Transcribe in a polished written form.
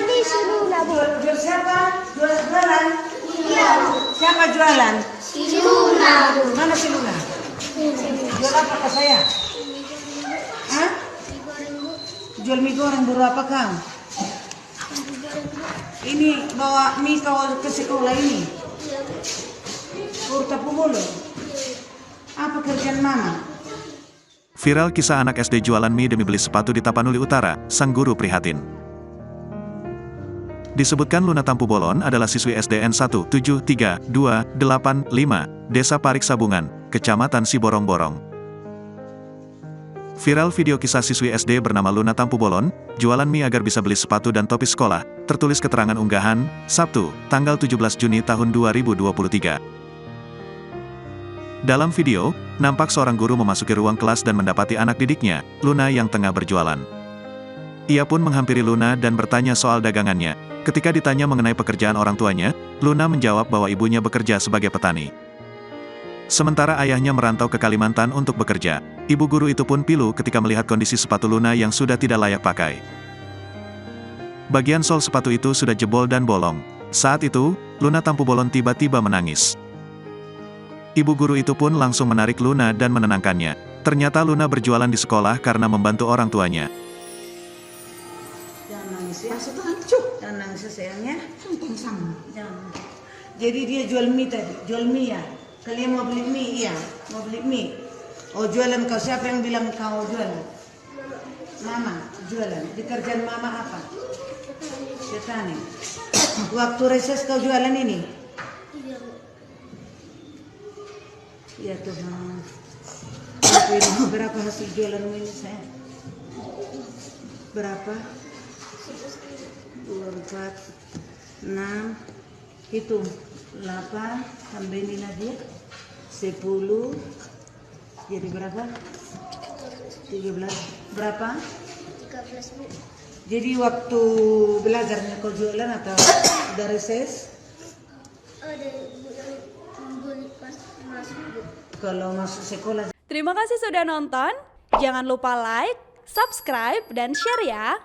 ini si Luna, Bu. Jual siapa? Jualan? Iya, Bu. Siapa jualan? Si Luna, Bu. Mana si Luna? Jual apa ke saya? Hah? Jual mie goreng berapa kang? Ini bawa mie kau ke sekolah ini? Urta pumulu. Apa kerjaan mama? Viral kisah anak SD jualan mie demi beli sepatu di Tapanuli Utara, sang guru prihatin. Disebutkan Luna Tampu Bolon adalah siswi SDN 17325 Desa Parik Sabungan, Kecamatan Siborong-Borong. Viral video kisah siswi SD bernama Luna Tampu Bolon, jualan mie agar bisa beli sepatu dan topi sekolah, tertulis keterangan unggahan, Sabtu, tanggal 17 Juni tahun 2023. Dalam video, nampak seorang guru memasuki ruang kelas dan mendapati anak didiknya, Luna yang tengah berjualan. Ia pun menghampiri Luna dan bertanya soal dagangannya. Ketika ditanya mengenai pekerjaan orang tuanya, Luna menjawab bahwa ibunya bekerja sebagai petani. Sementara ayahnya merantau ke Kalimantan untuk bekerja. Ibu guru itu pun pilu ketika melihat kondisi sepatu Luna yang sudah tidak layak pakai. Bagian sol sepatu itu sudah jebol dan bolong. Saat itu, Luna Tampu Bolon tiba-tiba menangis. Ibu guru itu pun langsung menarik Luna dan menenangkannya. Ternyata Luna berjualan di sekolah karena membantu orang tuanya. Jangan nangis ya. Jangan nangis ya sayangnya. Sama. Jangan. Jadi dia jual mie tadi, jual mie ya. Kalian mau beli mie? Iya, mau beli mie. Oh jualan kau, siapa yang bilang kau jualan? Mama jualan. Di kerjaan mama apa? Petani. Waktu reses kau jualan ini? Iya Tuhan. Berapa hasil jualanmu ini saya? Berapa? 2, 4, 6, hitung 8, tambah ini lagi 10, jadi berapa? 13, berapa? 13, Bu. Jadi waktu belajarnya kau jualan atau udah reses? Ada beli pas masuk, Bu. Kalau masuk sekolah. Terima kasih sudah nonton. Jangan lupa like, subscribe, dan share ya.